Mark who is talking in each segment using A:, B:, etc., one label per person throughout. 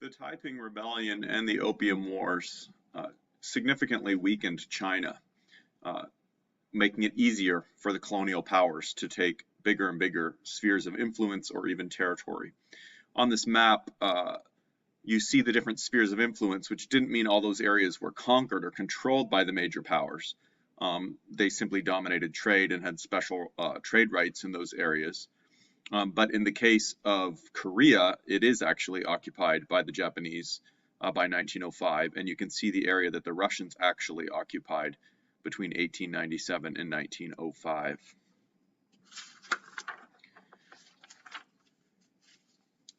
A: The Taiping Rebellion and the Opium Wars significantly weakened China, uh, making it easier for the colonial powers to take bigger and bigger spheres of influence or even territory. On this map, you see the different spheres of influence, which didn't mean all those areas were conquered or controlled by the major powers. They simply dominated trade and had special trade rights in those areas. But in the case of Korea, it is actually occupied by the Japanese by 1905, and you can see the area that the Russians actually occupied between 1897 and 1905.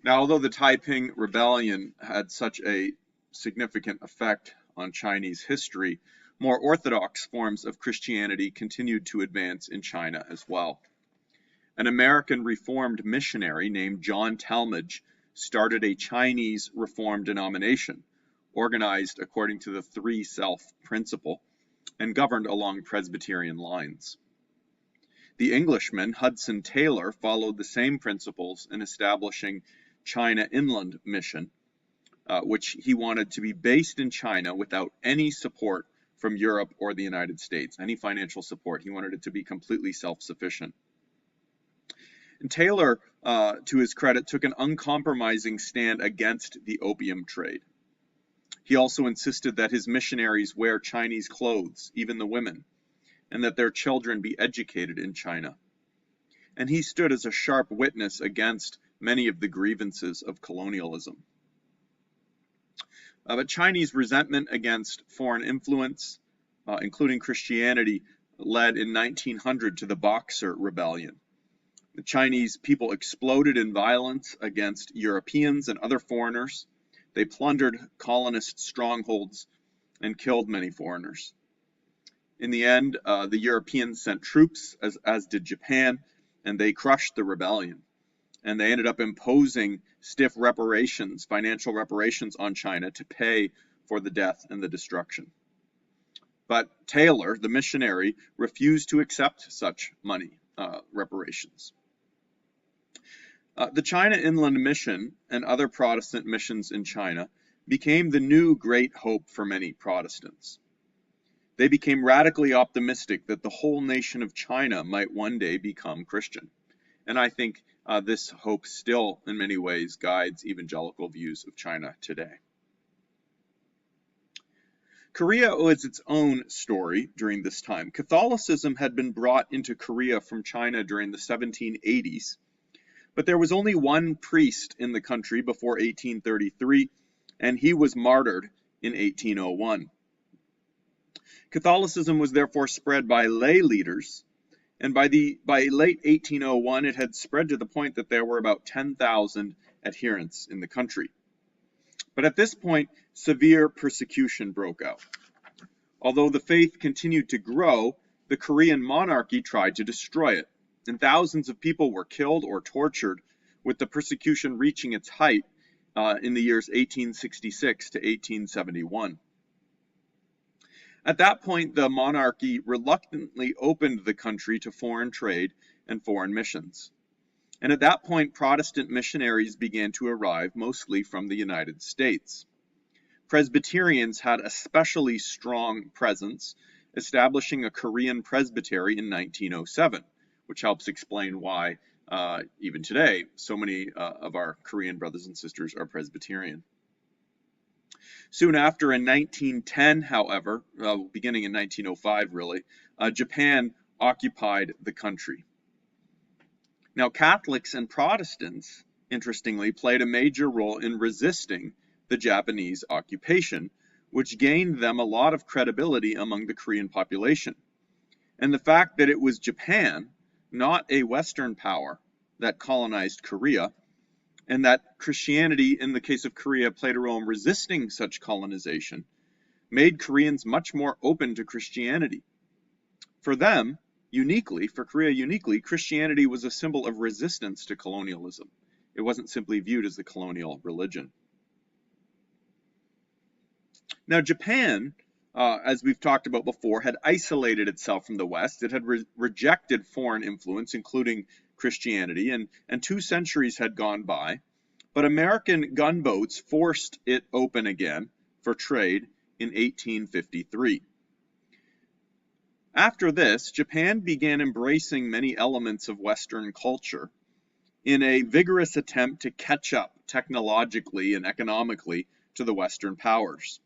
A: Now, although the Taiping Rebellion had such a significant effect on Chinese history, more orthodox forms of Christianity continued to advance in China as well. An American Reformed missionary named John Talmage started a Chinese Reformed denomination, organized according to the Three Self principle, and governed along Presbyterian lines. The Englishman Hudson Taylor followed the same principles in establishing China Inland Mission, which he wanted to be based in China without any support from Europe or the United States, any financial support. He wanted it to be completely self-sufficient. And Taylor, to his credit, took an uncompromising stand against the opium trade. He also insisted that his missionaries wear Chinese clothes, even the women, and that their children be educated in China. And he stood as a sharp witness against many of the grievances of colonialism. But Chinese resentment against foreign influence, including Christianity, led in 1900 to the Boxer Rebellion. The Chinese people exploded in violence against Europeans and other foreigners. They plundered colonist strongholds and killed many foreigners. In the end, the Europeans sent troops, as did Japan, and they crushed the rebellion. And they ended up imposing stiff reparations, financial reparations on China to pay for the death and the destruction. But Taylor, the missionary, refused to accept such money, reparations. The China Inland Mission and other Protestant missions in China became the new great hope for many Protestants. They became radically optimistic that the whole nation of China might one day become Christian. And I think this hope still, in many ways, guides evangelical views of China today. Korea was its own story during this time. Catholicism had been brought into Korea from China during the 1780s, but there was only one priest in the country before 1833, and he was martyred in 1801. Catholicism was therefore spread by lay leaders, and by late 1801 it had spread to the point that there were about 10,000 adherents in the country. But at this point, severe persecution broke out. Although the faith continued to grow, the Korean monarchy tried to destroy it, and thousands of people were killed or tortured, with the persecution reaching its height in the years 1866 to 1871. At that point, the monarchy reluctantly opened the country to foreign trade and foreign missions. And at that point, Protestant missionaries began to arrive, mostly from the United States. Presbyterians had especially strong presence, establishing a Korean presbytery in 1907, which helps explain why, even today, so many of our Korean brothers and sisters are Presbyterian. Soon after, in 1910, however, beginning in 1905 really, Japan occupied the country. Now, Catholics and Protestants, interestingly, played a major role in resisting the Japanese occupation, which gained them a lot of credibility among the Korean population. And the fact that it was Japan, not a Western power, that colonized Korea, and that Christianity, in the case of Korea, played a role in resisting such colonization, made Koreans much more open to Christianity. For them, uniquely, for Korea uniquely, Christianity was a symbol of resistance to colonialism. It wasn't simply viewed as the colonial religion. Now, Japan, as we've talked about before, had isolated itself from the West. It had rejected foreign influence, including Christianity, and 2 centuries had gone by but American gunboats forced it open again for trade in 1853. After this, Japan began embracing many elements of Western culture in a vigorous attempt to catch up technologically and economically to the Western powers.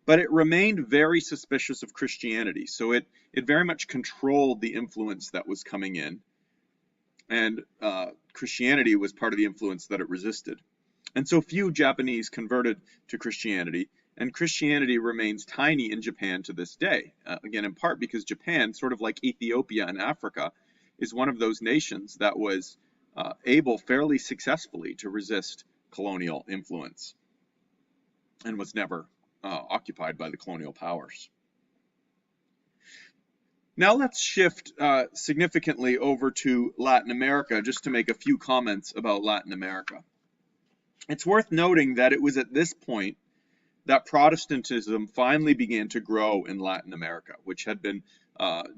A: But it remained very suspicious of Christianity, so it very much controlled the influence that was coming in, and Christianity was part of the influence that it resisted. And so few Japanese converted to Christianity, and Christianity remains tiny in Japan to this day. Again, in part because Japan, sort of like Ethiopia and Africa, is one of those nations that was able fairly successfully to resist colonial influence and was never occupied by the colonial powers. Now let's shift significantly over to Latin America, just to make a few comments about Latin America. It's worth noting that it was at this point that Protestantism finally began to grow in Latin America, which had been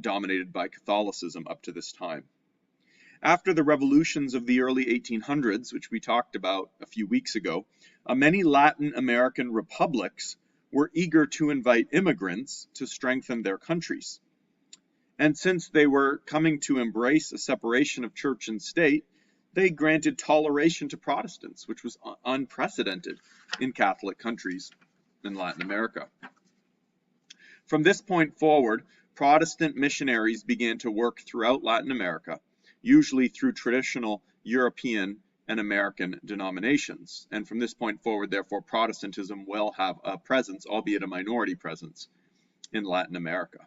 A: dominated by Catholicism up to this time. After the revolutions of the early 1800s, which we talked about a few weeks ago, many Latin American republics were eager to invite immigrants to strengthen their countries. And since they were coming to embrace a separation of church and state, they granted toleration to Protestants, which was unprecedented in Catholic countries in Latin America. From this point forward, Protestant missionaries began to work throughout Latin America, usually through traditional European and American denominations. And from this point forward, therefore, Protestantism will have a presence, albeit a minority presence, in Latin America.